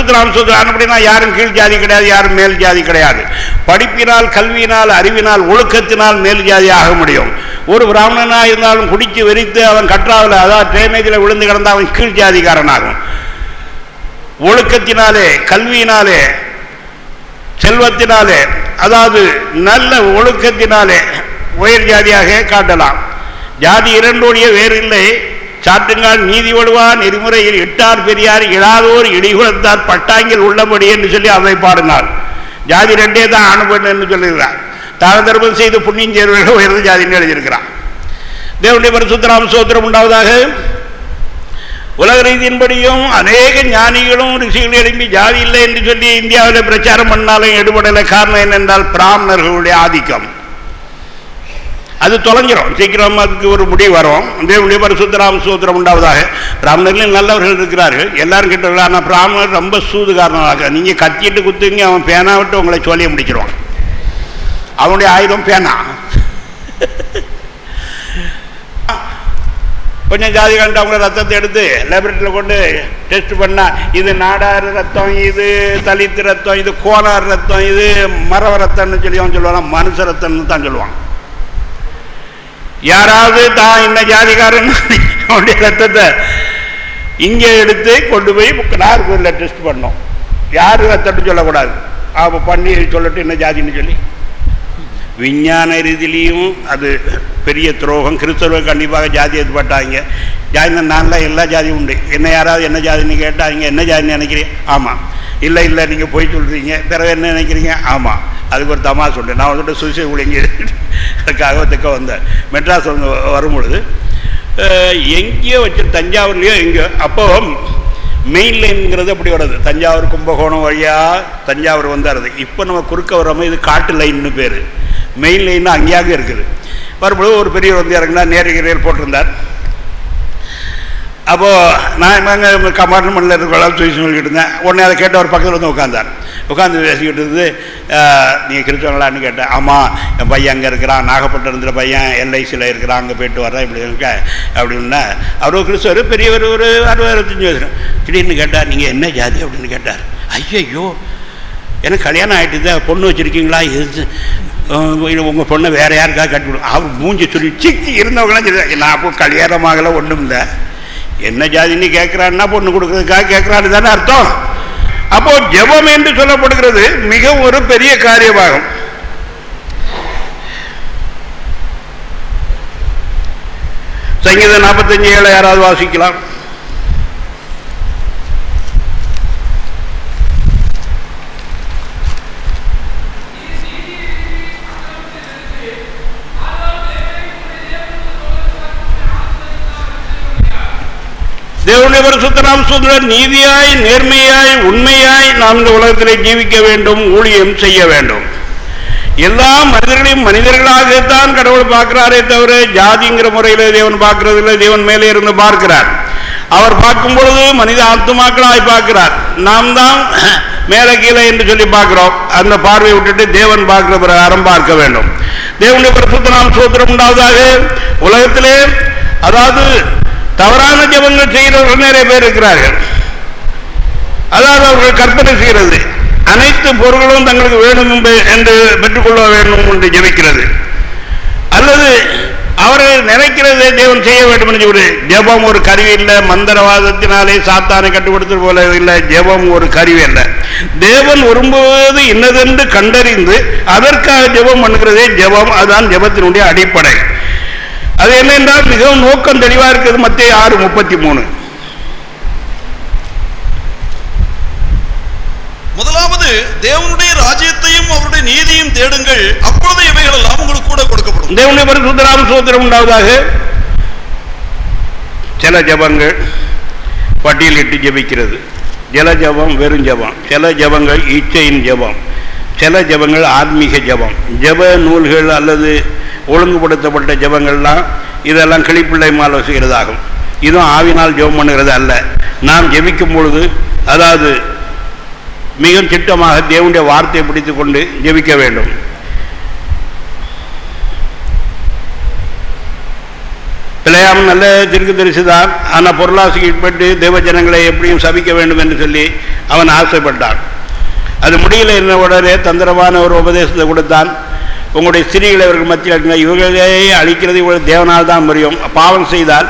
பரிசுத்தராம் சொல்றான். அப்படின்னா யாரும் கீழ் ஜாதி கிடையாது, யாரும் மேல் ஜாதி கிடையாது. படிப்பினால், கல்வியினால், அறிவினால், ஒழுக்கத்தினால் மேல் ஜாதி ஆக முடியும். ஒரு பிராமணனாக இருந்தாலும் குடிச்சு வெறித்து அவன் கற்றாவில், அதாவது ட்ரைனேஜில் விழுந்து கிடந்த அவன் கீழ் ஜாதிக்காரனாகும். ஒழுக்கத்தினாலே, கல்வியினாலே, செல்வத்தினாலே, அதாவது நல்ல ஒழுக்கத்தினாலே உயர் ஜாதியாக காட்டலாம். ஜாதி இரண்டோடைய வேறு இல்லை. சாற்றுங்கால் நீதி வடுவார் நெறிமுறையில் இட்டார் பெரியார் இழாதோர் இடிகுலத்தார் பட்டாங்கில் உள்ளபடி என்று சொல்லி அதை பாடினார். ஜாதி ரெண்டே தான் அனுபவம் என்று சொல்லியிருக்கிறார். தான தர்மம் செய்து புண்ணியம் சேர்வர்கள் உயர்ந்த ஜாதின்னு எழுதியிருக்கிறார். தேவனுடைய பரிசுத்தராம் ஸ்தோத்திரம் உண்டாவதாக. உலக ரீதியின்படியும் அநேக ஞானிகளும் ரிஷிகள் எழுப்பி ஜாதி இல்லை என்று சொல்லி இந்தியாவில் பிரச்சாரம் பண்ணாலும் எடுபடலை. காரணம் என்னென்றால் பிராமணர்களுடைய ஆதிக்கம். அது தொலைஞ்சிடும் சீக்கிரம், அதுக்கு ஒரு முடிவு வரும். தேவனுடைய பரிசுத்தராம் ஸ்தோத்திரம் உண்டாவதாக. பிராமணர்கள் நல்லவர்கள் இருக்கிறார்கள், எல்லாரும் கிட்ட. ஆனால் பிராமணர் ரொம்ப சூதுகாரனாக, நீங்கள் கத்திட்டு குத்துங்க, அவன் பேனா விட்டு உங்களை சொல்லிய முடிச்சிருவான். அவனுடைய ஆயுதம் பேனா. கொஞ்சம் ஜாதி கண்டு அவங்க ரத்தத்தை எடுத்து லேபரேட்டரியில் கொண்டு டெஸ்ட் பண்ணால் இது நாடார் ரத்தம், இது தலித்து ரத்தம், இது கோனார் ரத்தம், இது மரவ ரத்தம்னு சொல்லி அவன் சொல்லுவான். மனுஷ ரத்தம்னு தான் சொல்லுவான். யாராவது தான் இந்த ஜாதிகாரன் அவனுடைய ரத்தத்தை இங்கே எடுத்து கொண்டு போய் நாகர்கோவிலில் டெஸ்ட் பண்ணோம். யார் ரத்தம்னு சொல்லக்கூடாது. அப்போ பண்ணி சொல்லட்டு என்ன ஜாதின்னு சொல்லி. விஞ்ஞான ரீதியிலையும் அது பெரிய துரோகம். கிறிஸ்தவர்கள் கண்டிப்பாக ஜாதி எதிர்பட்டாங்க. ஜாதி நான்லாம் எல்லா ஜாதியும் உண்டு. என்ன யாராவது என்ன ஜாதின்னு கேட்டாங்க, என்ன ஜாதின்னு நினைக்கிறீங்க? ஆமாம். இல்லை இல்லை நீங்கள் போய் சொல்கிறீங்க. பிறகு என்ன நினைக்கிறீங்க? ஆமாம். அதுக்கு ஒரு தமா சொல்கிறேன். நான் வந்துட்டு சுவிசை ஊழிங்க அதுக்காக திக்க வந்தேன். மெட்ராஸ் வந்து வரும்பொழுது எங்கேயோ வச்சு தஞ்சாவூர்லேயோ எங்கேயோ, அப்போ மெயின் லைனுங்கிறது அப்படி வருது. தஞ்சாவூர் கும்பகோணம் வழியாக தஞ்சாவூர் வந்துடுறது. இப்போ நம்ம குறுக்க வராமல் இது காட்டு லைன்னு பேர். மெயின் லைன் அங்கேயாக இருக்குது. வரும்பொழுது ஒரு பெரியவர் வந்து இறங்கினா, நேரடியாக போட்டிருந்தார். அப்போது நான் எங்கள் கம்பார்ட்மெண்ட்டில் இருக்கிற சுவிஸ் சொல்லிக்கிட்டு இருந்தேன். உடனே அதை கேட்ட ஒரு பக்கத்தில் வந்து உட்காந்தார். உட்காந்து பேசிக்கிட்டு இருந்து, நீங்கள் கிறிஸ்தவங்களான்னு கேட்டேன். ஆமாம், என் பையன் அங்கே இருக்கிறான், நாகப்பட்டினத்தில் பையன் எல்ஐசியில் இருக்கிறான், அங்கே போய்ட்டு வர்றேன் இப்படி இருக்க அப்படின்னா. அவர் கிறிஸ்தவர், பெரியவர், ஒரு 60-65 வயசு. திடீர்னு கேட்டார், நீங்கள் என்ன ஜாதி அப்படின்னு கேட்டார். ஐயோ, எனக்கு கல்யாணம் ஆகிட்டு தான், பொண்ணு வச்சுருக்கீங்களா? உங்கள் பொண்ணை வேறு யாருக்காக கட்டி விடும். அவர் மூஞ்சி சொல்லி சிக்கி இருந்தவங்களாம் சொல்லி, நான் அப்போ கல்யாணமாகலை, ஒன்றும் இல்லை. என்ன ஜாதின்னு கேட்குறான்னா பொண்ணு கொடுக்கறதுக்காக கேட்குறான்னு தானே அர்த்தம். அப்போ ஜெபம் என்று சொல்லப்படுகிறது மிக ஒரு பெரிய காரியமாகும். சங்கீதம் 45:7 யாராவது வாசிக்கலாம்? தேவனுடைய பரிசுத்தராம் சொல்ற, நீதியாய், நேர்மையாய், உண்மையாய் நாம் இந்த உலகத்திலே ஜீவிக்க வேண்டும், ஊழியம் செய்ய வேண்டும். எல்லா மனிதர்களையும் மனிதர்களாகத்தான் கடவுள் பார்க்கிறாரே தவிர ஜாதிங்கிற முறையில் தேவன் பார்க்கறது இல்லை. தேவன் மேலே இருந்து பார்க்கிறார். அவர் பார்க்கும் பொழுது மனித ஆத்துமாக்களாய் பார்க்கிறார். நாம் தான் மேலே கீழே என்று சொல்லி பார்க்கிறோம். அந்த பார்வையை விட்டுட்டு தேவன் பார்க்கிற பிரகாரம் பார்க்க வேண்டும். தேவனுடைய பரிசுத்தராம் ஸ்தோத்திரம் உண்டாவதாக. உலகத்திலே அதாவது தவறான ஜெபங்கள் செய்கிறவர்கள் நிறைய பேர் இருக்கிறார்கள். அதாவது அவர்கள் கற்பனை செய்கிறது, அனைத்து பொருள்களும் தங்களுக்கு வேணும் என்று பெற்றுக்கொள்ள வேண்டும் என்று ஜெபிக்கிறது. அல்லது அவர்கள் நினைக்கிறதை தேவன் செய்ய வேண்டும் என்று சொல்லி. ஜெபம் ஒரு கருவி இல்லை. மந்திரவாதத்தினாலே சாத்தானை கட்டுப்படுத்துவது போல இல்லை. ஜெபம் ஒரு கருவி இல்லை. தேவன் விரும்புவது இன்னதென்று கண்டறிந்து அதற்காக ஜெபம் பண்ணுகிறதே ஜெபம். அதுதான் ஜெபத்தினுடைய அடிப்படை. அது என்னென்றால் மிகவும் நோக்கம் தெளிவாக இருக்கிறது. மத்தேயு 6:33. முதலாவது தேவனுடைய ராஜ்யத்தையும் அவருடைய நீதியையும் தேடுங்கள், அப்பொழுது இவைகள் எல்லாம் உங்களுக்கு கூட கொடுக்கப்படும். தேவனுடைய பரிசுத்தராம் ஸ்தோத்திரம் உண்டாவதாக. சில ஜபங்கள் பட்டியலிட்டு ஜபிக்கிறது. ஜல ஜபம் வெறும் ஜபம். சில ஜபங்கள் இச்சையின் ஜபம். சில ஜபங்கள் ஆத்மீக ஜபம். ஜப நூல்கள் அல்லது ஒழுங்குபடுத்தப்பட்ட ஜபங்கள்லாம் இதெல்லாம் கிளிப்பிள்ளை மாலை செய்கிறதாகும். இதுவும் ஆவினால் ஜெபம் பண்ணுகிறது அல்ல. நாம் ஜெபிக்கும் பொழுது அதாவது மிக திட்டமாக தேவனுடைய வார்த்தையை பிடித்துக் கொண்டு ஜெபிக்க வேண்டும். பிழையாம் நல்ல தீர்க்கதரிசி தான். ஆனால் பொருளாசைக்கு உட்பட்டு தேவ ஜனங்களை எப்படியும் சபிக்க வேண்டும் என்று சொல்லி அவன் ஆசைப்பட்டான். அது முடியல என்ன உடனே தந்திரமான ஒரு உபதேசத்தை கொடுத்தான். உங்களுடைய ஸ்திரீகளை இவர்கள் மத்தியில் இவர்களே அழிக்கிறது இவர்கள் தேவனால் தான் முடியும். பாவம் செய்தால்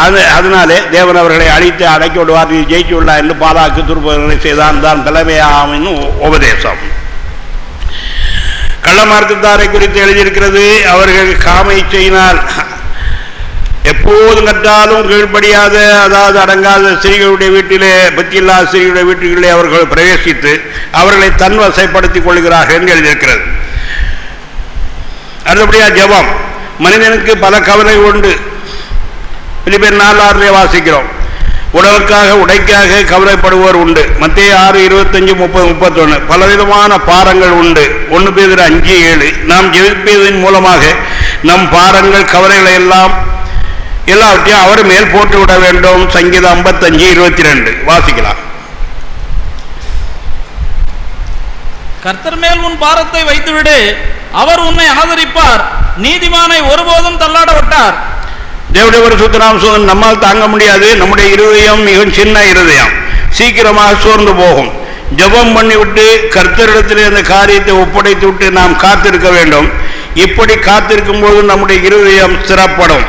அதனாலே தேவன் அவர்களை அழித்து அடக்கி விடுவார், நீ ஜெயிச்சு விடலாம் என்று பாலாக்கு துருப்பங்களை செய்தான் தான் தலைமையாகும் உபதேசம். கள்ளமார்க்கத்தாரை குறித்து எழுதியிருக்கிறது, அவர்கள் காமை செய்யினால் எப்போதும் கற்றாலும் கீழ்ப்படியாத, அதாவது அடங்காத ஸ்திரீகளுடைய வீட்டிலே, பத்தியில்லாத ஸ்திரீகளுடைய வீட்டுகளிலே அவர்கள் பிரவேசித்து அவர்களை தன்வசைப்படுத்திக் கொள்கிறார்கள் என்று எழுதியிருக்கிறது. அடுத்தபடியா ஜெபம். மனிதனுக்கு பல கவலை உண்டு. பிலிப்பியர் 4:6 வாசிக்கிறோம். உடலுக்காக உடைக்காக கவலைப்படுவோர் உண்டு. மத்தேயு 6:25-30-31. பலவிதமான பாரங்கள் உண்டு. 1 பேதுரு 5:7. நாம் ஜெபிப்பதன் மூலமாக நம் பாரங்கள் கவலைகளை எல்லாவற்றையும் அவர் மேல் போட்டு விட வேண்டும். சங்கீதம் 55:22 வாசிக்கலாம். கர்த்தர் மேல் உன் பாரத்தை வைத்துவிடு, அவர் உன்னை ஆதரிப்பார், நீதிமானை ஒருபோதும் தள்ளாட விட்டார். தேவனுடைய பரிசுத்த நாமம் நம்மால் தாங்க முடியாது. நம்முடைய இருதயம் மிக சின்ன இருதயம், சீக்கிரமாக சோர்ந்து போகும். ஜெபம் பண்ணிவிட்டு கர்த்தரிடத்தில் அந்த காரியத்தை ஒப்படைத்து விட்டு நாம் காத்திருக்க வேண்டும். இப்படி காத்திருக்கும் போது நம்முடைய இருதயம் ஸ்திரப்படும்.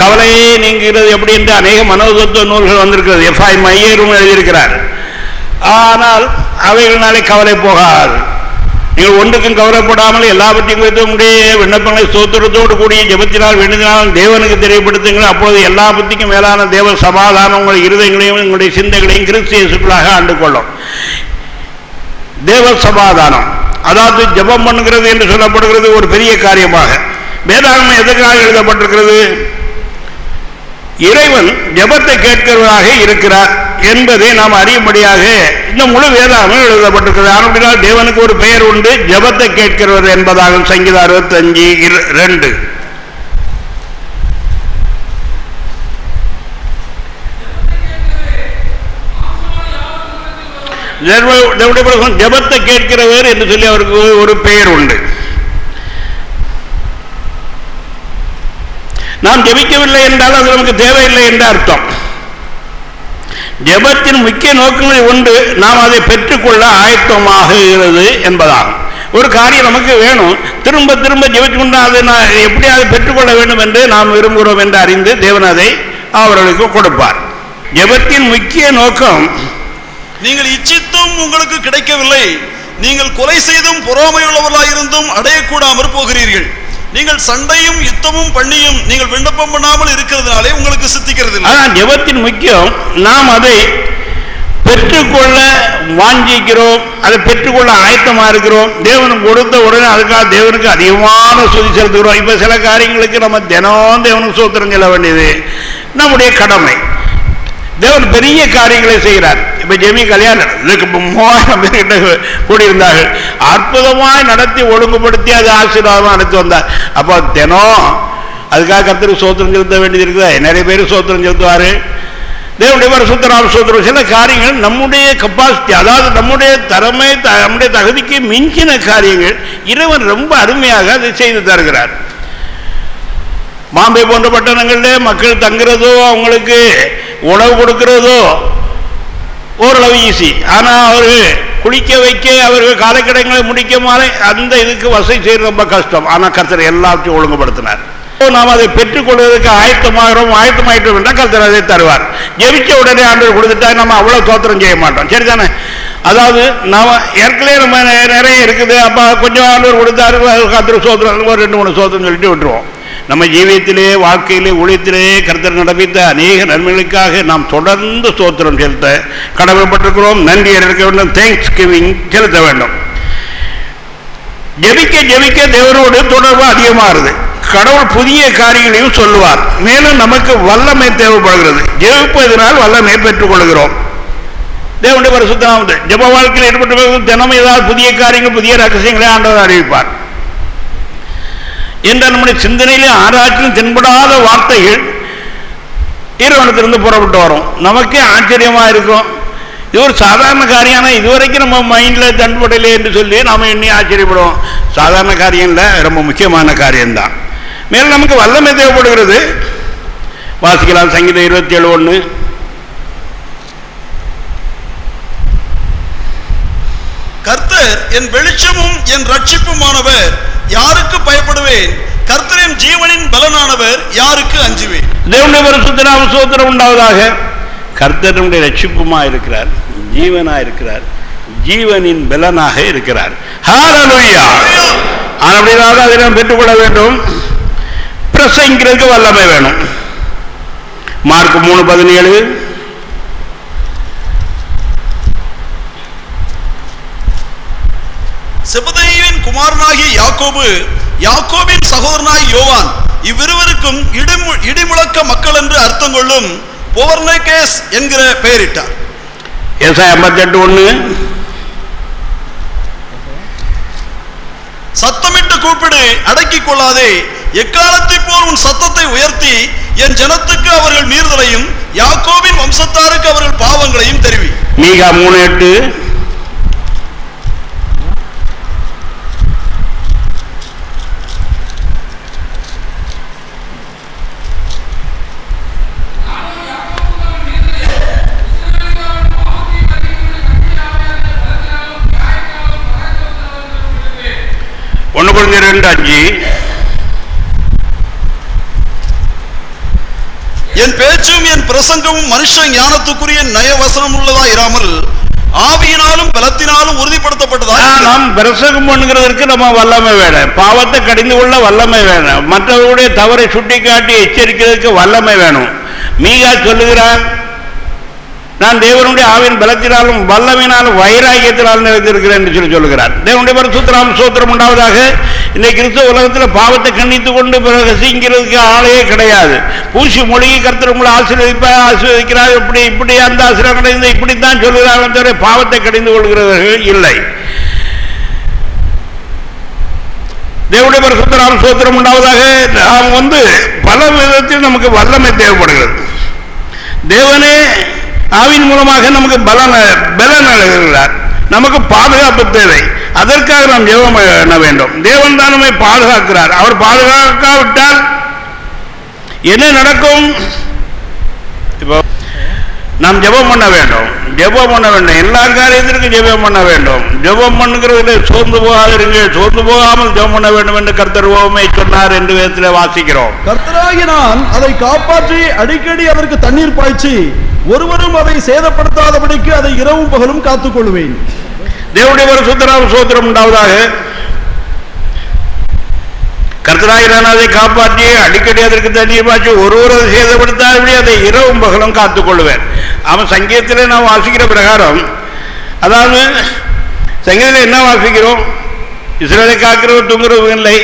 கவலையே நீங்கிறது எப்படி என்று அநேக மனோதத்துவ நூல்கள் வந்திருக்கிறது. F.I. மையரும் எழுதியிருக்கிறார். ஆனால் அவைகளினாலே கவலை போகாது. நீங்கள் ஒன்றுக்கும் கவலைப்படாமல் எல்லாவற்றையும் குறித்து உங்களுடைய விண்ணப்பங்களை ஸ்தோத்திரத்தோடு கூடிய ஜெபத்தினால் வேண்டினால் தேவனுக்கு தெரியப்படுத்துங்கள். அப்போது எல்லா புத்திக்கும் மேலான தேவ சமாதானம் உங்கள் இருதயங்களையும் உங்களுடைய சிந்தைகளையும் கிறிஸ்து இயேசுக்குள்ளாக ஆண்டு கொள்ளும். தேவ சமாதானம், அதாவது ஜெபம் பண்ணுகிறது என்று சொல்லப்படுகிறது ஒரு பெரிய காரியமாக. வேதாகமம் எதற்காக எழுதப்பட்டிருக்கிறது? இறைவன் ஜெபத்தை கேட்கிறவராக இருக்கிறார் என்பதை நாம் அறியும்படியாக இந்த முழு வேதாகமம் எழுதப்பட்டிருக்கிறது. ஆனால் தேவனுக்கு ஒரு பெயர் உண்டு, ஜெபத்தை கேட்கிறவர் என்பதாக. சங்கீதம் 65:2. ஜெபத்தை கேட்கிறவர் என்று சொல்லி அவருக்கு ஒரு பெயர் உண்டு. நாம் ஜெபிக்கவில்லை என்றால் அது நமக்கு தேவையில்லை என்று அர்த்தம். ஜெபத்தின் முக்கிய நோக்கங்கள் ஒன்று, நாம் அதை பெற்றுக்கொள்ள ஆயத்தமாகிறது என்பதாகும். ஒரு காரியம் நமக்கு வேணும், திரும்ப திரும்ப ஜெபித்து கொண்டு அதை நான் எப்படியாவது பெற்றுக்கொள்ள வேண்டும் என்று நாம் விரும்புகிறோம் என்று அறிந்து தேவன் அதை அவர்களுக்கு கொடுப்பார். ஜெபத்தின் முக்கிய நோக்கம், நீங்கள் இச்சித்தும் உங்களுக்கு கிடைக்கவில்லை, நீங்கள் கொலை செய்தும் பொறாமையுள்ளவர்களாயிருந்தும் அடையக்கூடாமற் போகிறீர்கள். நீங்கள் சண்டையும் யுத்தமும் பண்ணியும் நீங்கள் விண்ணப்பம் பண்ணாமல் இருக்கிறதுனாலே உங்களுக்கு சித்திக்கிறது. ஆனால் ஜெபத்தின் முக்கியம், நாம் அதை பெற்றுக்கொள்ள வாஞ்சிக்கிறோம், அதை பெற்றுக்கொள்ள ஆயத்தமாக இருக்கிறோம். தேவனுக்கு கொடுத்த உடனே அதுக்காக தேவனுக்கு அதிகமான சுதி செலுத்துகிறோம். இப்போ சில காரியங்களுக்கு நம்ம தினம் தேவனுக்கு சோத்திரம் சொல்ல வேண்டியது நம்முடைய கடமை. தேவன் பெரிய காரியங்களை செய்கிறார். இப்ப ஜெமி கல்யாணம் 3000 பேர்கிட்ட கூடியிருந்தார்கள். அற்புதமாய் நடத்தி ஒழுங்குபடுத்தி அது ஆசீர்வாதமாக நடத்தி வந்தார். அப்போ தினம் அதுக்காக கர்த்தருக்கு சோத்திரம் செலுத்த வேண்டியது இருக்குதா? நிறைய பேர் சோத்திரம் செலுத்துவாரு. தேவனுடைய பரிசுத்த நாம சோத்திரம். சில காரியங்கள் நம்முடைய கெப்பாசிட்டி, அதாவது நம்முடைய திறமை, நம்முடைய தகுதிக்கு மிஞ்சின காரியங்கள் இறைவன் ரொம்ப அருமையாக அதை செய்து தருகிறார். பாம்பே போன்ற பட்டணங்களில் மக்கள் தங்குறதோ அவங்களுக்கு உணவு கொடுக்கிறதோ ஓரளவு ஈஸி. ஆனால் அவர்கள் குளிக்க வைக்க, அவர்கள் காலக்கடங்களை முடிக்க மாதிரி அந்த இதுக்கு வசதி செய்யறது ரொம்ப கஷ்டம். ஆனால் கர்த்தர் எல்லாத்தையும் ஒழுங்குபடுத்தினார். நாம் அதை பெற்றுக்கொள்வதற்கு ஆயத்தமாயிட்டோம் என்றால் கர்த்தர் அதை தருவார். ஜெபிச்ச உடனே ஆண்டவர் கொடுத்துட்டா நம்ம அவ்வளோ சோத்திரம் செய்ய மாட்டோம். சரிதானே? அதாவது நாம் ஏற்கனவே நம்ம நிறைய இருக்குது, அப்போ கொஞ்சம் ஆண்டவர் கொடுத்தாரு, கர்த்தர் சோத்திரம் ஒரு 2-3 சோத்திரம் சொல்லிட்டு விட்டுருவோம். நம்ம ஜீவியத்திலே, வாழ்க்கையிலே, ஊழியத்திலே கர்த்தர் நடப்பித்த அநேக நன்மைகளுக்காக நாம் தொடர்ந்து ஸ்தோத்திரம் செலுத்த கடமைப்பட்டிருக்கிறோம். நன்றி இருக்க வேண்டும், தேங்க்ஸ் கிவிங் செலுத்த வேண்டும். ஜெபிக்க ஜெபிக்க தேவனோடு தொடர்பு அதிகமாகிறது. கடவுள் புதிய காரியங்களையும் சொல்லுவார். மேலும் நமக்கு வல்லமை தேவைப்படுகிறது. ஜெபிப்பதனால் வல்லமை பெற்றுக் கொள்கிறோம். தேவனுடைய பரிசுத்த நாமத்தை ஜெப வாழ்க்கையில் ஈடுபட்டு தினமும் ஏதாவது புதிய காரியங்கள், புதிய ரகசியங்களை ஆண்டவர் அறிவிப்பார். என்ற நம்முடைய சிந்தனையிலே ஆராய்ச்சியும் தென்படாத வார்த்தைகள் இறைவனத்திலிருந்து புறப்பட்டு வரும். நமக்கே ஆச்சரியமாக இருக்கும். இது ஒரு சாதாரண காரியம், இதுவரைக்கும் நம்ம மைண்டில் தென்படலை என்று சொல்லி நாம் எண்ணி ஆச்சரியப்படுவோம். சாதாரண காரியம் இல்லை, ரொம்ப முக்கியமான காரியம்தான். மேலும் நமக்கு வல்லமை தேவைப்படுகிறது. வாசிக்கலாம். சங்கீதம் 27:1. கர்த்தர் என் வெளிச்சமும் என் ரட்சிப்புமானவர், யாருக்கு பயப்படுவேன்? கர்த்தரின் ஜீவனின் பலனானவர், யாருக்கு அஞ்சுவேன்? தேவனுடைய பரிசுத்த நாம ஸ்தோத்திரம் உண்டாவதாக. கர்த்தர் நம்முடைய ரட்சிப்புமா இருக்கிறார், ஜீவனா இருக்கிறார், ஜீவனின் பலனாக இருக்கிறார். ஹல்லேலூயா. அப்படினால அதை நாம் பெற்றுக்கொள்ள வேண்டும். பிரசங்கிக்கிறதுக்கு வல்லமை வேணும். மார்க் 3:17. செபதேயுவின் குமாரனாகிய யாக்கோபு, யாக்கோபின் சகோதரனாய் யோவான், இவ்விருவருக்கும் இடிமுழக்க மக்கள் என்று அர்த்தம் கொள்ளும் போவர்னேகேஸ் என்கிற பெயரிட்டார். ஏசாயா 58:1. சத்தமிட்டு கூப்பிடு, அடக்கிக் கொள்ளாதே. எக்காலத்தை போல் உன் சத்தத்தை உயர்த்தி என் ஜனத்துக்கு அவர்கள் மீறுதலையும் யாக்கோபின் வம்சத்தாருக்கு அவர்கள் பாவங்களையும் தெரிவி. மீகா 3:8. என் பேச்சும் என் பிரசங்கமும் மனுஷ ஞானத்துக்குரிய நயவசனம் உள்ளதா இராமல் ஆவியினாலும் பலத்தினாலும் உறுதிப்படுத்தப்பட்டதா. நாம் பிரசங்கம் பண்ணுகிறதற்கு நம்ம வல்லமை வேணும், பாவத்தை கடிந்து கொள்ள வல்லமை வேணும், மற்றவர்களுடைய தவறை சுட்டி காட்டி எச்சரிக்கிறதுக்கு வல்லமை வேணும். மீகா சொல்லுகிறார், நான் தேவனுடைய ஆவின் பலத்தினாலும் வல்லமையினாலும் வைராகியத்தினாலும் நிறைந்திருக்கிறேன் என்று சொல்லுகிறார். தேவனுடைய பரிசுத்த நாம ஸ்தோத்திரம் உண்டாவதாக. இன்னைக்கு கிறிஸ்தவ உலகத்தில் பாவத்தை கண்டித்து கொண்டு பிரசங்கிக்கிறதுக்கு ஆளையே கிடையாது. பூசி மொழியை கர்த்தர் உங்களை ஆசீர்வதிக்கிறார், இப்படி அந்த ஆசீர்வாதம் கிடையாது, இப்படித்தான் சொல்லுகிறார்கள் தவிர பாவத்தை கடிந்து கொள்கிறவர்கள் இல்லை. தேவனுடைய பரிசுத்த நாம ஸ்தோத்திரம் உண்டாவதாக. நாம் பல விதத்தில் நமக்கு வல்லமை தேவைப்படுகிறது. தேவனே ஆவின் மூலமாக நமக்கு பலன் அளிக்கிறார். நமக்கு பாதுகாப்பு தேவை. அதற்காக நாம் ஜெபம் பண்ண வேண்டும். தேவன் தான் நம்மை பாதுகாக்கிறார். அவர் பாதுகாக்காவிட்டால் என்ன நடக்கும்? இப்போ நாம் ஜெபம் பண்ண வேண்டும், எல்லா காரியத்திற்கும் ஜெபம் பண்ண வேண்டும். ஜெபம் பண்ணுகிறதுல சோர்ந்து போகாதிருங்கள், சோர்ந்து போகாமல் ஜெபம் பண்ண வேண்டும் என்று கர்த்தர் உவமை சொன்னார் என்று வேதத்தில் வாசிக்கிறோம். கர்த்தராகிய நான் அதை காப்பாற்றி அடிக்கடி அதற்கு தண்ணீர் பாய்ச்சி ஒருவரும் அதை சேதப்படுத்தாதபடிக்கு அதை இரவும் பகலும் காத்துக் கொள்வேன். தேவனுடைய பரிசுத்த நாம ஸ்தோத்திரம் உண்டாவதாக. கர்த்தராகிய நான் அதை காப்பாற்றி அடிக்கடி அதற்கு தண்ணீர் பாய்ச்சி ஒருவர் அதை சேதப்படுத்தாதபடி அதை இரவும் பகலும் காத்துக் கொள்வேன். அவன் சங்கீதத்தில் நாம் வாசிக்கிற பிரகாரம், அதாவது சங்கீதத்தில் என்ன வாசிக்கிறோம்? இஸ்ரவேலை காக்கிறவர் தூங்குறவங்க இல்லை,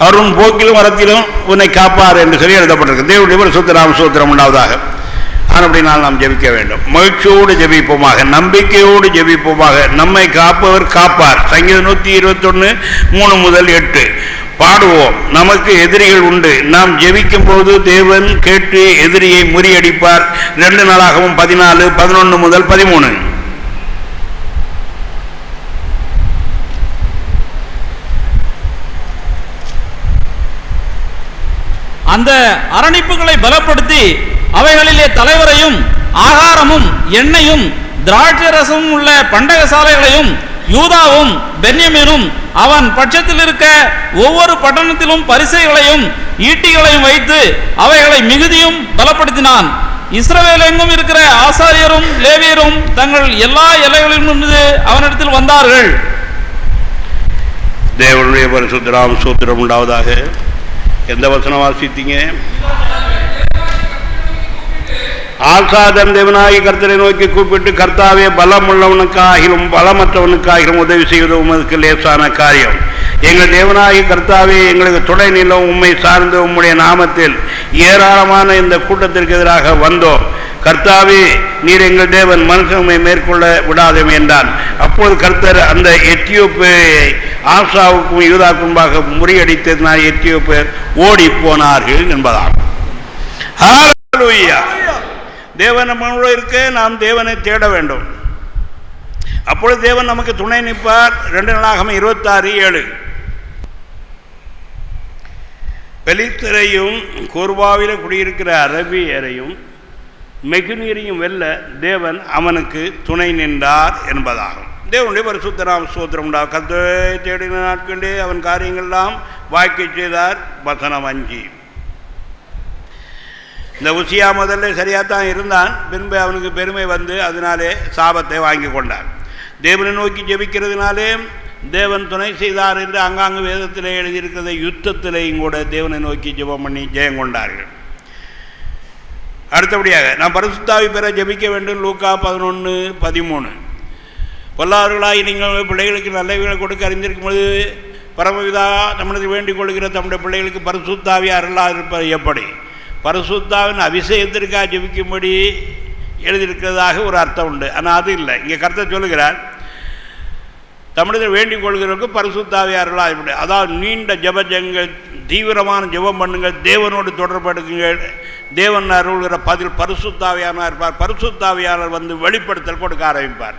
அவர் உன் போக்கிலும் வரத்திலும் உன்னை காப்பார் என்று சொல்லி எழுதப்பட்டிருக்கு. தேவனுடைய பரிசுத்த நாம ஸ்தோத்திரம் உண்டாவதாக. அப்படினால் நாம் ஜெபிக்க வேண்டும். மகிழ்ச்சியோடு ஜெபிப்போமாக, நம்பிக்கையோடு ஜெபிப்போமாக. நம்மை காப்பவர் காப்பார். சங்கீதம் 121:3-8 பாடுவோம். நமக்கு எதிரிகள் உண்டு, நாம் ஜெபிக்கும் போது தேவன் கேட்டு எதிரியை முறியடிப்பார். 2 நாளாகவும் 14:11-13. அந்த அரணிப்புகளை பலப்படுத்தி அவைகளிலே தலைவரையும் ஆகாரமும் எண்ணெயும் திராட்சை ரசமும் உள்ள பண்டக சாலைகளையும் யூதாவும் பென்யமீனும் அவன் பட்சத்தில் இருக்க ஒவ்வொரு பட்டணத்திலும் பரிசைகளையும் ஈட்டிகளையும் வைத்து அவைகளை மிகுதியும் பலப்படுத்தினான். இஸ்ரவேல் எங்கும் இருக்கிற ஆசாரியரும் லேவியரும் தங்கள் எல்லா எல்லைகளிலிருந்து அவனிடத்தில் வந்தார்கள். தேவனுடைய பரிசுத்த நாம ஸ்தோத்திரம் உண்டாவதாக. எந்த வசனம் வாசித்தீங்க? ஆசாதன் தேவனாகி கர்த்தரை நோக்கி கூப்பிட்டு, கர்த்தாவே பலம் உள்ளவனுக்காகிலும் பலமற்றவனுக்காகிலும் உதவி செய்வது உமக்கு லேசான காரியம். எங்கள் தேவனாகி கர்த்தாவே, எங்களுக்கு துணை நிலம் உம்மை சார்ந்து உம்முடைய நாமத்தில் ஏராளமான இந்த கூட்டத்திற்கு எதிராக வந்தோம். கர்த்தாவே, நீர் எங்கள் தேவன், மனுஷனை மேற்கொள்ள விடாதே என்றான். அப்போது கர்த்தர் அந்த எத்தியோப்பியை ஆசாவுக்கும் யூதாக்கும்பாக முறியடித்ததினால் எத்தியோப்பியர் ஓடி போனார்கள் என்பதாகும். ஹல்லேலூயா. தேவன் நம்மளோட இருக்க நாம் தேவனை தேட வேண்டும். அப்பொழுது தேவன் நமக்கு துணை நிற்பார். 2 நாளாகமம் 26:7. பெலிஸ்தரையும் கோர்வாவில் குடியிருக்கிற அரபியரையும் மெகுனியரையும் வெல்ல தேவன் அவனுக்கு துணை நின்றார் என்பதாகும். தேவனுடைய பரிசுத்த நாம ஸ்தோத்திரம் உண்டா. கர்த்தரை தேடின நாட்களிலே அவன் காரியங்கள்லாம் வாய்க்க செய்தார். வசனம் 5. இந்த உசியா முதல்ல சரியாகத்தான் இருந்தான், பின்பு அவனுக்கு பெருமை வந்து அதனாலே சாபத்தை வாங்கி கொண்டான். தேவனை நோக்கி ஜெபிக்கிறதுனாலே தேவன் துணை செய்தார் என்று அங்காங்கு வேதத்தில் எழுதியிருக்கிறத யுத்தத்திலேயும் கூட தேவனை நோக்கி ஜெபம் பண்ணி ஜெயம் கொண்டார்கள். அடுத்தபடியாக நாம் பரிசுத்தாவி பெற ஜெபிக்க வேண்டும். லூக்கா 11:13. பொல்லாதவர்களாய் நீங்கள் பிள்ளைகளுக்கு நல்லவைகளை கொடுக்க அறிந்திருக்கும் பொழுது பரமவிதா நம்மளது வேண்டிக் கொள்கிற தம்முடைய பிள்ளைகளுக்கு பரிசுத்தாவி அருளாக இருப்பது எப்படி? பரிசுத்தாவின் அபிஷேகத்திற்காக ஜெபிக்கும்படி எழுதியிருக்கிறதாக ஒரு அர்த்தம் உண்டு. ஆனால் அது இல்லை. இங்கே கர்த்தர் சொல்லுகிறார், தமிழர்கள் வேண்டிக் கொள்கிறவருக்கு பரிசுத்தாவி அருளாக இருப்பது. அதாவது நீண்ட ஜெபங்கள், தீவிரமான ஜெபம் பண்ணுங்கள், தேவனோடு தொடர்படுக்குங்கள். தேவன் அருள்கிற பதில் பரிசுத்தாவியானவர் இருப்பார். பரிசுத்தாவியாளர் வந்து வெளிப்படுத்தல் கொடுக்க ஆரம்பிப்பார்.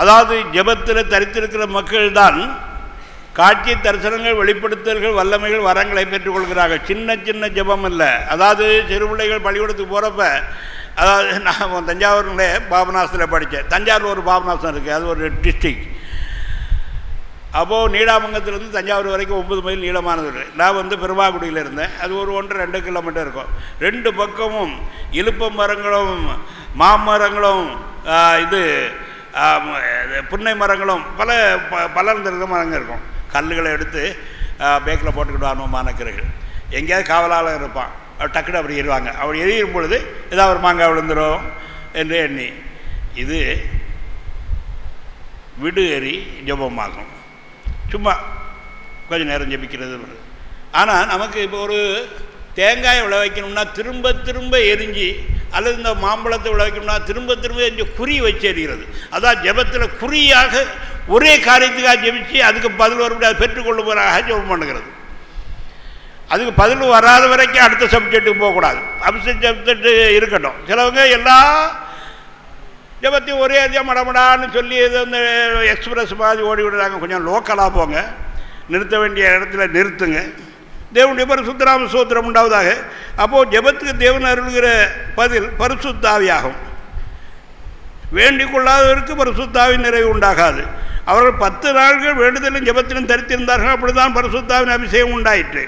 அதாவது ஜெபத்தில் தரித்திருக்கிற மக்கள் தான் காட்சி தரிசனங்கள், வெளிப்படுத்தல்கள், வல்லமைகள், வரங்களை பெற்றுக்கொள்கிறார்கள். சின்ன சின்ன ஜெபம் இல்லை. அதாவது சிறு பிள்ளைகள் பள்ளிக்கூடத்துக்கு போகிறப்ப, அதாவது நான் தஞ்சாவூரில் பாபநாசத்தில் படித்தேன். தஞ்சாவூர் ஒரு பாபநாசம் இருக்குது, அது ஒரு டிஸ்ட்ரிக். அப்போது நீடாமங்கலத்திலேருந்து தஞ்சாவூர் வரைக்கும் 9 மைல் நீளமானது. நான் வந்து பெருமாக்குடியில் இருந்தேன். அது ஒரு 1-2 கிலோமீட்டர் இருக்கும். 2 பக்கமும் இலுப்ப மரங்களும் மாமரங்களும் புன்னை மரங்களும் பலர்ந்திருக்க மரங்கள் இருக்கும். கல்லுகளை எடுத்து பேக்கில் போட்டுக்கிட்டு வரணும் மாணக்கர்கள். எங்கேயாவது காவலாளர் இருப்பான், டக்குன்னு அப்படி எறிவாங்க. அப்படி எரியும் பொழுது ஏதாவது ஒரு மாங்காய் விழுந்துடும் என்று எண்ணி இது விடு எறி ஜெபமாகும். சும்மா கொஞ்சம் நேரம் ஜெபிக்கிறது. ஆனால் நமக்கு இப்போ ஒரு தேங்காயை விளைவிக்கணும்னா திரும்ப திரும்ப எரிஞ்சு, அல்லது இந்த மாம்பழத்தை விளைவிக்கணும்னா திரும்ப திரும்ப எரிஞ்சு குறி வச்சு எறிகிறது. அதான் ஜெபத்தில் குறியாக ஒரே காரியத்துக்காக ஜெபிச்சு அதுக்கு பதில் வர முடியாது, பெற்றுக்கொள்ளுவதாக ஜெபம் பண்ணுகிறது. அதுக்கு பதில் வராத வரைக்கும் அடுத்த சப்ஜெக்ட்டுக்கு போகக்கூடாது. சப்ஜெக்ட் இருக்கட்டும். சிலவங்க எல்லா ஜெபத்தையும் ஒரே அதிகம் மடமடான்னு சொல்லி ஏதோ இந்த எக்ஸ்பிரஸ் மாதிரி ஓடி விடுறாங்க. கொஞ்சம் லோக்கலாக போங்க, நிறுத்த வேண்டிய இடத்துல நிறுத்துங்க. தேவனுடைய பரிசுத்த நாம ஸ்தோத்திரம் உண்டாவதாக. அப்போது ஜெபத்துக்கு தேவன் அருள்கிற பதில் பரிசுத்தாவியாகும். வேண்டிக் கொள்ளாதவருக்கு பரிசுத்தாவின் நிறைவு உண்டாகாது. அவர்கள் 10 நாட்கள் வேண்டுதலும் ஜெபத்திலும் தரித்திருந்தார்கள். அப்படிதான் பரிசுத்தாவின் அபிஷேகம் உண்டாயிற்று.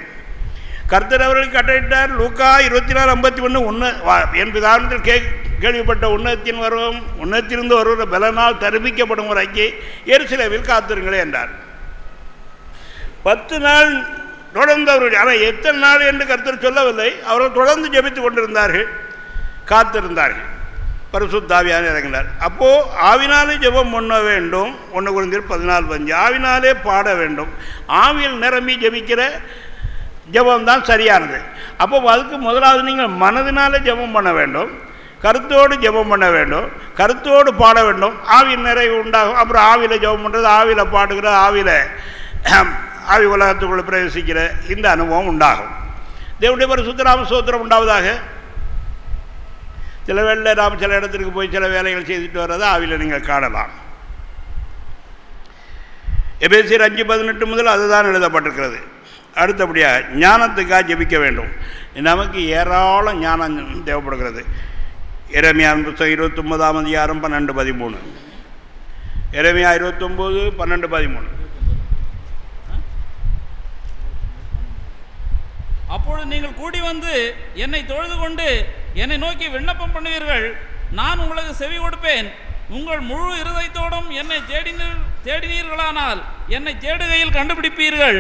கர்த்தர் அவர்களுக்கு கட்டளையிட்டார். லூக்கா 24:51. என் பிதாவினத்தில் கேள்விப்பட்ட உன்னத்திலிருந்து வருகிற பலனால் தரிப்பிக்கப்படும் வரைக்கு எருசலேமில் காத்திருங்களே என்றார். 10 நாள் தொடர்ந்து அவர்கள், ஆனால் எத்தனை நாள் என்று கர்த்தர் சொல்லவில்லை. அவர்கள் தொடர்ந்து ஜெபித்து கொண்டிருந்தார்கள், காத்திருந்தார்கள். பரிசுத்தாவியானவர் இறங்கினார். அப்போது ஆவினாலே ஜெபம் பண்ண வேண்டும். 1 கொரிந்தியர் 14:5. ஆவினாலே பாட வேண்டும். ஆவியில் நிரம்பி ஜெபிக்கிற ஜெபம் தான் சரியானது. அப்போ அதுக்கு முதலாவது நீங்கள் மனதினாலே ஜெபம் பண்ண வேண்டும், கருத்தோடு ஜெபம் பண்ண வேண்டும், கருத்தோடு பாட வேண்டும். ஆவியின் நிறைவு உண்டாகும். அப்புறம் ஆவியில் ஜெபம் பண்ணுறது, ஆவியில் பாடுகிற, ஆவி உலகத்துக்குள்ளே பிரவேசிக்கிற இந்த அனுபவம் உண்டாகும். தேவனுடைய பரிசுத்த நாம ஸ்தோத்திரம் உண்டாவதாக. சில வேளையில் நாம் சில இடத்திற்கு போய் சில வேலைகள் செய்துட்டு வர்றதை ஆவியில் நீங்கள் காணலாம். எபேசியர் 5:18 முதல் அதுதான் எழுதப்பட்டிருக்கிறது. அடுத்தபடியாக ஞானத்துக்காக ஜெபிக்க வேண்டும். நமக்கு ஏராளம் ஞானம் தேவைப்படுகிறது. எரேமியா 29:13. 12:13. எரேமியா 29:12-13. அப்பொழுது நீங்கள் கூடி வந்து என்னை தொழுது கொண்டு என்னை நோக்கி விண்ணப்பம் பண்ணுவீர்கள், நான் உங்களுக்கு செவி கொடுப்பேன். உங்கள் முழு இருதயத்தோடும் என்னை தேடினீர்களானால் என்னை தேடுகையில் கண்டுபிடிப்பீர்கள்.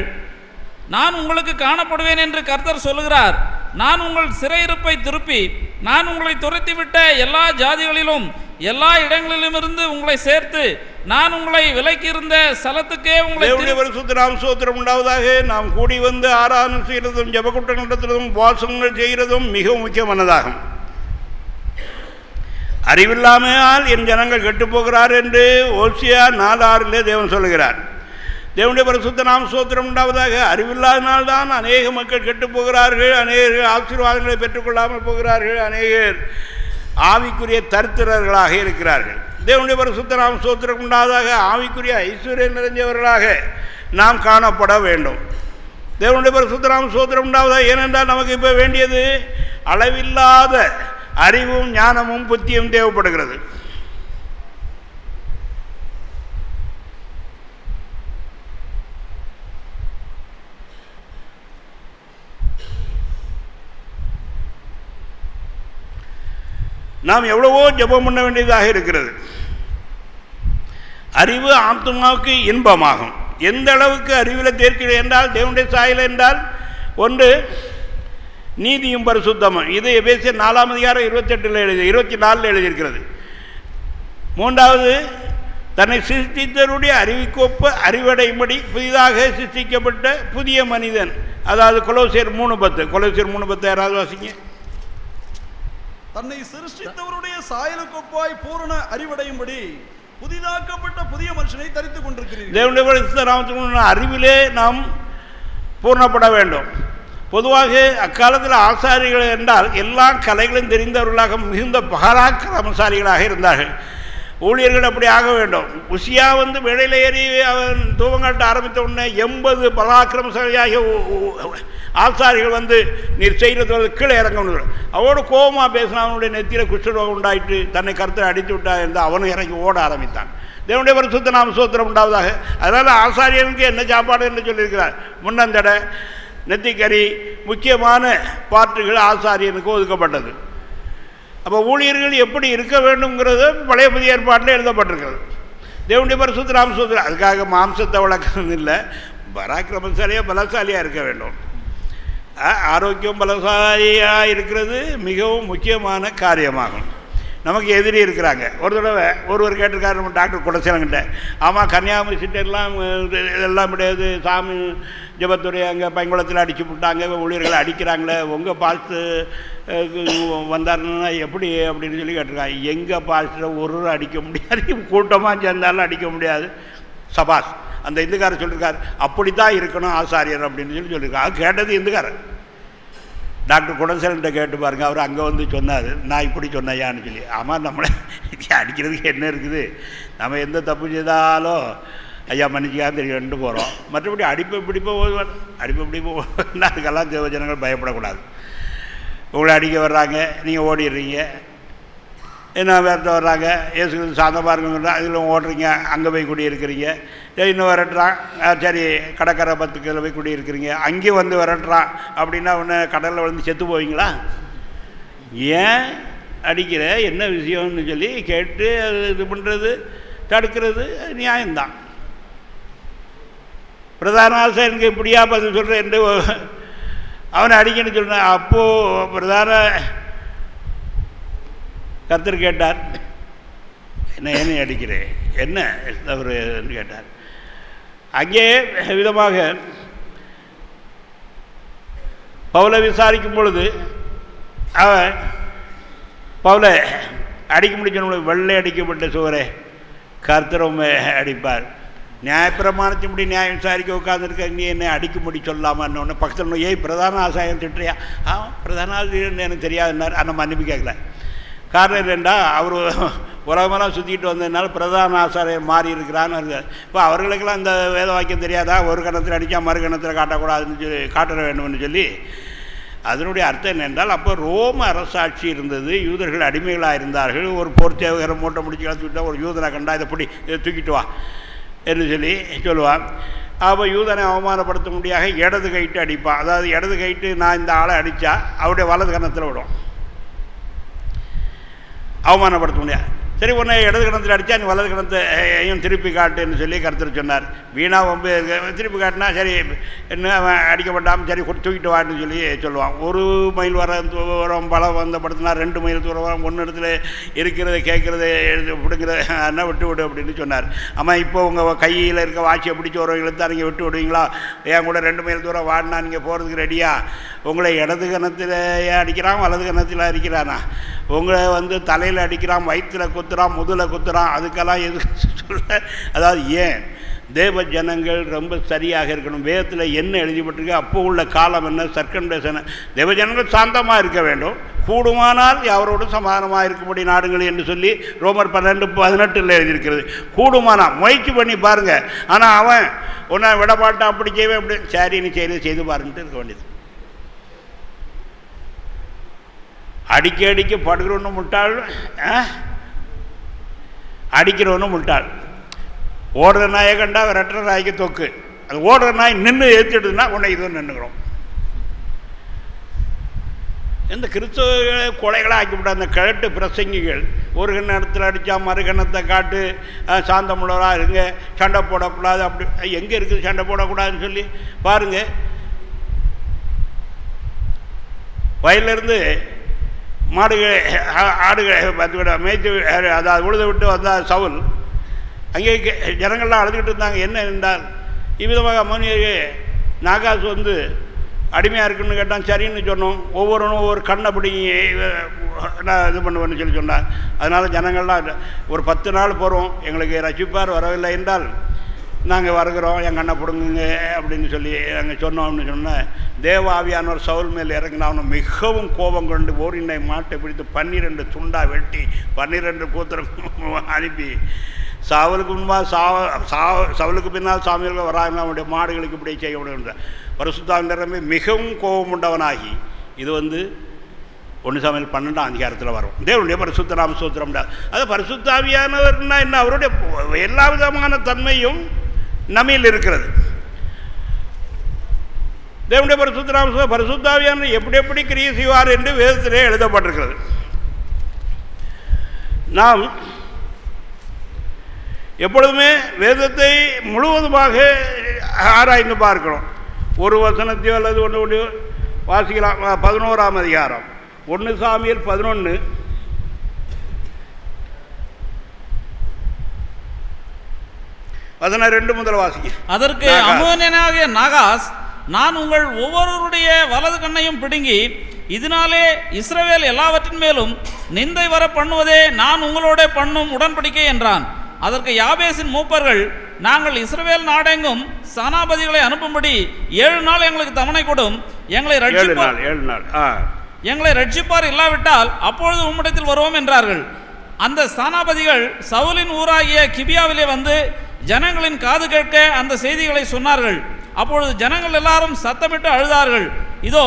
நான் உங்களுக்கு காணப்படுவேன் என்று கர்த்தர் சொல்லுகிறார். நான் உங்கள் சிறையிருப்பை திருப்பி நான் உங்களை துரத்திவிட்ட எல்லா ஜாதிகளிலும் எல்லா இடங்களிலுமிருந்து உங்களை சேர்த்து நான் உங்களை விலக்கியிருந்த ஸ்தலத்துக்கே உங்களை சூத்திரம் உண்டாவதாக. நாம் கூடி வந்து ஆராதனை செய்கிறதும் ஜெபக்கூட்டம் நடத்துவதும் வாசங்கள் செய்கிறதும் மிகவும் முக்கியமானதாகும். அறிவில்லாமையால் என் ஜனங்கள் கெட்டுப்போகிறார் என்று ஓசியா 4:6 தேவன் சொல்லுகிறார். தேவனுடைய பரிசுத்த நாம ஸ்தோத்திரம் உண்டாவதாக. அறிவில்லாதனால்தான் அநேக மக்கள் கெட்டு போகிறார்கள், அநேகர் ஆசீர்வாதங்களை பெற்றுக்கொள்ளாமல் போகிறார்கள், அநேகர் ஆவிக்குரிய தரித்திரர்களாக இருக்கிறார்கள். தேவனுடைய பரிசுத்த நாம ஸ்தோத்திரம் உண்டாவதாக. ஆவிக்குரிய ஐஸ்வர்யம் நிறைஞ்சவர்களாக நாம் காணப்பட வேண்டும். தேவனுடைய பரிசுத்த நாம ஸ்தோத்திரம் உண்டாவதா. ஏனென்றால் நமக்கு இப்போ வேண்டியது அளவில்லாத அறிவும் ஞானமும் புத்தியும் தேவைப்படுகிறது. நாம் எவ்வளவோ ஜெபம் பண்ண வேண்டியதாக இருக்கிறது. அறிவு ஆத்மாவுக்கு இன்பமாகும். எந்த அளவுக்கு அறிவில் தேர்ச்சி என்றால் தேவனுடைய சாயல் என்றால் ஒன்று நீதியும் பரிசுத்தமும். இது எபேசியர் 4 அதிகாரம் 24 எழுதியிருக்கிறது. மூன்றாவது தன்னை சிருஷ்டித்தருடைய அறிவிக்கொப்ப அறிவடையும்படி புதிதாக சிருஷ்டிக்கப்பட்ட புதிய மனிதன், அதாவது கொலோசியர் 3:10. கொலோசியர் 3:10 யாராவது வாசிங்க. தன்னை சிருஷ்டித்தவருடைய சாயலுக்கொப்பாய் பூரண அறிவடையும்படி புதிதாக்கப்பட்ட புதிய மனுஷனை தரித்துக் கொண்டிருக்கிறீர்கள். தேவனுடைய பரிசுத்த நாமத்தின் அறிவிலே நாம் பூர்ணப்பட வேண்டும். பொதுவாக அக்காலத்தில் ஆசாரிகள் என்றால் எல்லா கலைகளும் தெரிந்தவர்களாக மிகுந்த பராக்கிரமசாலிகளாக இருந்தார்கள். ஊழியர்கள் அப்படி ஆக வேண்டும். உசியா வேளையில் ஏறி அவன் தூவங்காட்ட ஆரம்பித்த உடனே 80 பராக்கிரமசாலியாக ஆசாரிகள் நீர் செய்கிறது கீழே இறங்க முடியும். அவனோட கோபமாக பேசினா அவனுடைய நெத்தியில் குஷ்டரோகம் உண்டாயிட்டு தன்னை கருத்தை அடித்து விட்டா இருந்தால் அவனும் இறங்கி ஓட ஆரம்பித்தான். தேவனுடைய பரிசுத்த நாம ஸ்தோத்திரம் உண்டாவதாக. அதனால் ஆசாரியனுக்கு என்ன சாப்பாடு என்று சொல்லியிருக்கிறார். முன்னந்தடை, நெத்திக்கறி, முக்கியமான பாட்டுகள் ஆசாரியனுக்கு ஒதுக்கப்பட்டது. அப்போ ஊழியர்கள் எப்படி இருக்க வேண்டும்ங்கிறது பழைய புதிய ஏற்பாட்டில் எழுதப்பட்டிருக்கிறது. தேவனுடைய பரிசுத்த நாம ஸ்தோத்திரம். அதுக்காக மாம்சத்தை வளர்க்கறது இல்லை, பராக்கிரமசாலியாக பலசாலியாக இருக்க வேண்டும். ஆரோக்கியம் பலசாலியாக இருக்கிறது மிகவும் முக்கியமான காரியமாகும். நமக்கு எதிரி இருக்கிறாங்க. ஒரு தடவை ஒருவர் கேட்டிருக்காரு நம்ம டாக்டர் குடசேலங்கிட்ட, ஆமாம் கன்னியாகுமரி சிட்டெல்லாம் இதெல்லாம் கிடையாது, சாமி ஜபத்துறை அங்கே பைங்குளத்தில் அடிச்சு விட்டாங்க, ஊழியர்களை அடிக்கிறாங்களே, உங்கள் பாஸ்ட்டு வந்தாருன்னா எப்படி அப்படின்னு சொல்லி கேட்டிருக்காங்க. எங்கள் பாஸ்ட்டை ஒரு அடிக்க முடியாது, கூட்டமாக சேர்ந்தாலும் அடிக்க முடியாது. சபாஸ், அந்த இந்துக்காரர் சொல்லியிருக்காரு, அப்படித்தான் இருக்கணும் ஆசாரியர் அப்படின்னு சொல்லியிருக்காரு. அது கேட்டது இந்துக்காரர். டாக்டர் குடசேலன்கிட்ட கேட்டு பாருங்கள், அவர் அங்கே சொன்னார், நான் இப்படி சொன்னையான்னு சொல்லி. ஆமாம், நம்மளை அடிக்கிறதுக்கு என்ன இருக்குது, நம்ம எந்த தப்பு செய்தாலும் ஐயா மன்னிச்சிக்கான்னு தெரியும் போகிறோம். மற்றபடி அடிப்பை பிடிப்போம் அதுக்கெல்லாம் தேவ ஜனங்கள் பயப்படக்கூடாது. உங்களை அடிக்க வர்றாங்க, நீங்கள் ஓடிடுறீங்க. என்ன வேறு வர்றாங்க, ஏசு சாந்தமாக இருக்குங்க, அதில் ஓடுறீங்க, அங்கே போய் குடியிருக்கிறீங்க. இன்னும் விரட்டுறான், சரி கடற்கரை 10 கிலோ போய் குடியிருக்கிறீங்க, அங்கேயும் விரட்டுறான் அப்படின்னா ஒன்று கடலில் செத்து போவீங்களா? ஏன் அடிக்கிற, என்ன விஷயம்னு சொல்லி கேட்டு அது இது பண்ணுறது, தடுக்கிறது நியாயம்தான். பிரதான ஆசாரியனுக்கு இப்படியா பதில் சொல்கிறேன் என்று அவனை அடிக்கணும்னு சொன்னான். அப்போது பிரதான கர்த்தர் கேட்டார், என்ன அடிக்கிறேன், என்ன தவறு என்று கேட்டார். அங்கே விதமாக பவுலை விசாரிக்கும் பொழுது அவன் பவுலை அடிக்க முடிச்ச வெள்ளை அடிக்கப்பட்ட சுவரே கர்த்தர் அடிப்பார். நியாயப்பிரமாணத்தின்படி நியாயம் விசாரிக்க உட்காந்துருக்க, நீ என்ன அடிக்க முடி சொல்லாமான்னு ஒன்று பக்கத்தில் ஏய் பிரதான ஆசாயம் திட்டுறியா? பிரதான ஆசிரியர் எனக்கு தெரியாதுன்னார். ஆனால் மன்னிப்பு கேட்கல. காரணம் என்னென்னா அவர் உலகமெல்லாம் சுற்றிக்கிட்டு வந்ததுனால பிரதான ஆசாரியர் மாறி இருக்கிறான்னு இருக்கார். இப்போ அவர்களுக்கெல்லாம் இந்த வேத வாக்கியம் தெரியாதா, ஒரு கணத்தில் அடித்தா மறு கணத்தில் காட்டக்கூடாதுன்னு சொல்லி காட்ட வேண்டும்னு சொல்லி. அதனுடைய அர்த்தம் என்னென்றால் அப்போ ரோம அரசாட்சி இருந்தது, யூதர்கள் அடிமைகளாக இருந்தார்கள். ஒரு போர் சேவகரை மூட்டை முடிச்சு கலத்து விட்டால் ஒரு யூதனை கண்டா இதை பிடி, இதை தூக்கிட்டு வா என்று சொல்லி சொல்லுவான். அப்போ யூதனை அவமானப்படுத்த முடியாத இடது கைட்டு அடிப்பான். அதாவது இடது கைட்டு நான் இந்த ஆளை அடித்தா அவருடைய வலது கணத்தில் விடும், அவமானப்படுத்த முடியாது. சரி, உன்னை இடது கணத்தில் அடித்தா நீ வலது கணத்தையும் திருப்பி காட்டுன்னு சொல்லி கருத்து சொன்னார். வீணாக ரொம்ப திருப்பி காட்டினா சரி என்ன அவன் அடிக்கப்பட்டாமல் சரி தூக்கிட்டு வான்னு சொல்லி சொல்லுவான். 1 மைல் தூரம் பலம் வந்தப்படுத்தினா 2 மைல் தூரம் ஒன்று இடத்துல இருக்கிறத கேட்குறத பிடுங்கிறத என்ன விட்டு விடு அப்படின்னு சொன்னார். ஆமாம், இப்போ உங்கள் கையில் இருக்க வாட்சியை பிடிச்சி வரவங்களுக்கு தான் நீங்கள் விட்டு விடுவீங்களா? என் கூட 2 மைல் தூரம் வாடினா நீங்கள் போகிறதுக்கு ரெடியா? உங்களை இடது கணத்தில் அடிக்கிறான், வலது கணத்தில் அடிக்கிறானா? உங்களை தலையில் அடிக்கிறான், வயிற்றில் குத்துறான், முதுகில் குத்துறான், அதுக்கெல்லாம் எதுக்கு சொல்ல? அதாவது ஏன் தேவ ஜனங்கள் ரொம்ப சரியாக இருக்கணும். வேதத்தில் என்ன எழுதிப்பட்டிருக்கு, அப்போ உள்ள காலம் என்ன, சர்க்கம்டேஷன், தேவ ஜனங்கள் சாந்தமாக இருக்க வேண்டும், கூடுமானால் அவரோடு சமாதானமாக இருக்கும்படி நாடுங்கள் என்று சொல்லி ரோமர் 12:18 எழுதியிருக்கிறது. கூடுமானால் முயற்சி பண்ணி பாருங்கள். ஆனால் அவன் ஒன்றா விடமாட்டான், அப்படி செய்வேன், அப்படி சரி நீ செய்து பாருன்ட்டு இருக்க வேண்டியது. அடிக்க படுகிறவனு முட்டாள், அடிக்கிறவனு முட்டாள். ஓடுற நாயை கண்டா ரெட்டை நாய்க்கு தொக்கு. அது ஓடுற நாய் நின்று ஏற்றுடுதுன்னா உன்னை இதுவும் நின்றுக்கிறோம். இந்த கிறிஸ்தவ கொலைகளாக ஆக்கிவிட்ட அந்த கிழட்டு பிரசங்கிகள் ஒரு கண்ணத்தில் அடித்தா மறு கண்ணத்தை காட்டு, சாந்தமுள்ளவராக இருங்க, சண்டை போடக்கூடாது, அப்படி எங்கே இருக்குது சண்டை போடக்கூடாதுன்னு சொல்லி பாருங்கள். வயலிருந்து மாடுகள் ஆடுகளை பத்து விட மேய்த்து அதாவது உழுத விட்டு வந்தால் சவுல் அங்கே ஜனங்கள்லாம் அழுதுகிட்டு இருந்தாங்க. என்ன என்றால் இவ்விதமாக அம்மோனியருக்கு நாகாஸ் வந்து அடிமையாக இருக்குன்னு கேட்டான். சரின்னு சொன்னோம். ஒவ்வொருவனும் ஒவ்வொரு கண்ணை பிடிங்கி நான் இது பண்ணுவேன்னு சொல்லி சொன்னான். அதனால் ஜனங்கள்லாம் ஒரு 10 நாள் போகிறோம், எங்களுக்கு ரசிப்பார் வரவில்லை என்றால் நாங்கள் வருகிறோம், என் கண்ணை பிடுங்குங்க அப்படின்னு சொல்லி நாங்கள் சொன்னோம்னு சொன்னேன். தேவ ஆவியானவர் சவுல் மேல் இறங்கினா அவனை மிகவும் கோபம் கொண்டு ஓரினை மாட்டை பிடித்து 12 துண்டாக வெட்டி 12 கூத்திரம் அனுப்பி சாவலுக்கு முன்பாக சவுலுக்கு பின்னால் சாமியர்கள் வராமல் அவனுடைய மாடுகளுக்கு இப்படி செய்ய முடியும். பரிசுத்தாவியமே மிகவும் கோபம் உண்டவனாகி இது 1 சாமுவேல் 12ஆம் அதிகாரத்தில் வரும். தேவனுடைய பரிசுத்த நாம ஸ்தோத்திரம். அது பரிசுத்தாவியானவர்னா என்ன, அவருடைய எல்லா விதமான தன்மையும் நம்மில் இருக்கிறது. தேவனுடைய பரிசுத்த நாம பரிசுத்தாவியானவர் எப்படி எப்படி கிரியை செய்வார் என்று வேதத்திலே எழுதப்பட்டிருக்கிறது. நாம் எப்பொழுதுமே வேதத்தை முழுவதுமாக ஆராய்ந்து பார்க்கிறோம். ஒரு வசனத்தையோ அல்லது ஒன்று வாசிக்கலாம். 11ஆம் அதிகாரம் 1 சாமுவேல் 11 2 முதல் வாசிக்க. அதற்கு அம்மோனியனாகிய நாகாஸ், நான் உங்கள் ஒவ்வொருவருடைய வலது கண்ணையும் பிடுங்கி இதனாலே இஸ்ரவேல் எல்லாவற்றின் மேலும் நிந்தை வர பண்ணுவதே நான் உங்களோட பண்ணும் உடன்படிக்கை என்றான். அதற்கு யாபேசின் மூப்பர்கள், நாங்கள் இஸ்ரவேல் நாடெங்கும் சனாபதிகளை அனுப்பும்படி 7 நாள் எங்களுக்கு தவணை கொடும், எங்களை ரட்சிப்பார், இல்லாவிட்டால் அப்பொழுது உம்மிடத்தில் வருவோம் என்றார்கள். அந்த ஸ்தானாபதிகள் சவுலின் ஊராகிய கிபியாவிலே வந்து ஜனங்களின் காது கேட்க அந்த செய்திகளை சொன்னார்கள். அப்பொழுது ஜனங்கள் எல்லாரும் சத்தமிட்டு அழுதார்கள். இதோ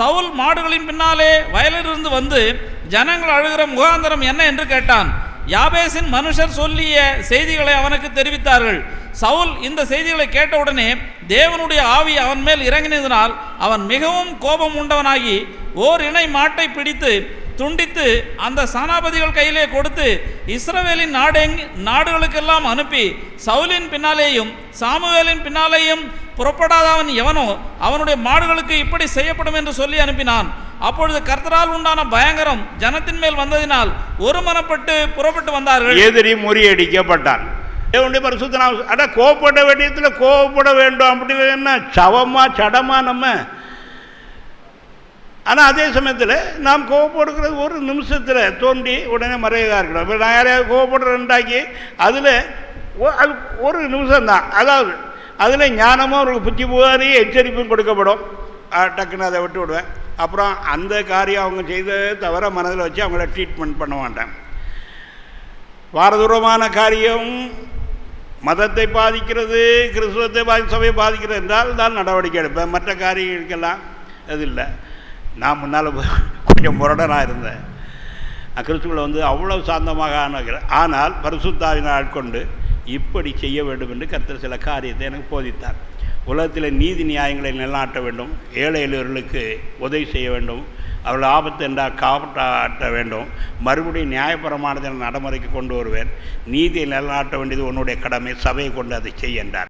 சவுல் மாடுகளின் பின்னாலே வயலிலிருந்து வந்து ஜனங்கள் அழுகிற முகாந்தரம் என்ன என்று கேட்டான். யாபேசின் மனுஷர் சொல்லிய செய்திகளை அவனுக்கு தெரிவித்தார்கள். சவுல் இந்த செய்திகளை கேட்டவுடனே தேவனுடைய ஆவி அவன் மேல் இறங்கினதினால் அவன் மிகவும் கோபம் உண்டவனாகி ஓர் இணை மாட்டை பிடித்து துண்டித்து அந்த சானாபதிகள் கையிலே கொடுத்து இஸ்ரவேலின் நாடுகளுக்கெல்லாம் அனுப்பி சவுலின் பின்னாலேயும் சாமுவேலின் பின்னாலேயும் புறப்படாதவன் எவனோ அவனுடைய மாடுகளுக்கு இப்படி செய்யப்படும் என்று சொல்லி அனுப்பினான். அப்பொழுது கர்த்தரால் உண்டான பயங்கரம் ஜனத்தின் மேல் வந்ததினால் ஒருமனப்பட்டு புறப்பட்டு வந்தார்கள். எதிரி முறியடிக்கப்பட்டான். தேவனுடைய பரிசுத்த நாமம். அட கோபப்பட வேண்டியதில் கோபப்பட வேண்டும். அப்படி என்ன சவமா சடமா நம்ம. ஆனால் அதே சமயத்தில் நாம் கோபப்படுகிறது ஒரு நிமிஷத்தில் தோண்டி உடனே மறையதாக இருக்கணும். இப்போ நான் யாரையாவது கோபப்படுறேன்டாக்கி அதில் அது ஒரு நிமிஷம்தான். அதாவது அதில் ஞானமும் ஒரு புத்தி புகாரி எச்சரிப்பும் கொடுக்கப்படும். டக்குன்னு அதை விட்டு விடுவேன். அப்புறம் அந்த காரியம் அவங்க செய்ததை தவிர மனதில் வச்சு அவங்கள ட்ரீட்மெண்ட் பண்ண மாட்டேன். பாரதூரமான காரியம் மதத்தை பாதிக்கிறது, கிறிஸ்துவத்தை சபையை பாதிக்கிறது என்றால் தான் நடவடிக்கை எடுப்பேன். மற்ற காரியங்களுக்கெல்லாம் அது இல்லை. நான் முன்னால் கொஞ்சம் முரடனாக இருந்தேன். கிறிஸ்துவில் அவ்வளவு சாந்தமாக ஆனகிறேன். ஆனால் பரிசுத்தாவினை ஆட்கொண்டு இப்படி செய்ய வேண்டும் என்று கர்த்தர் சில காரியத்தை எனக்கு போதித்தார். உலகத்தில் நீதி நியாயங்களை நிலைநாட்ட வேண்டும், ஏழை எளியவர்களுக்கு உதவி செய்ய வேண்டும், அவர்கள் ஆபத்து என்றால் காப்பாற்ற வேண்டும், மறுபடியும் நியாயபரமானதை நடைமுறைக்கு கொண்டு வருவேன், நீதியை நிலைநாட்ட வேண்டியது உன்னுடைய கடமை, சபையை கொண்டு அதை செய்ய என்றார்.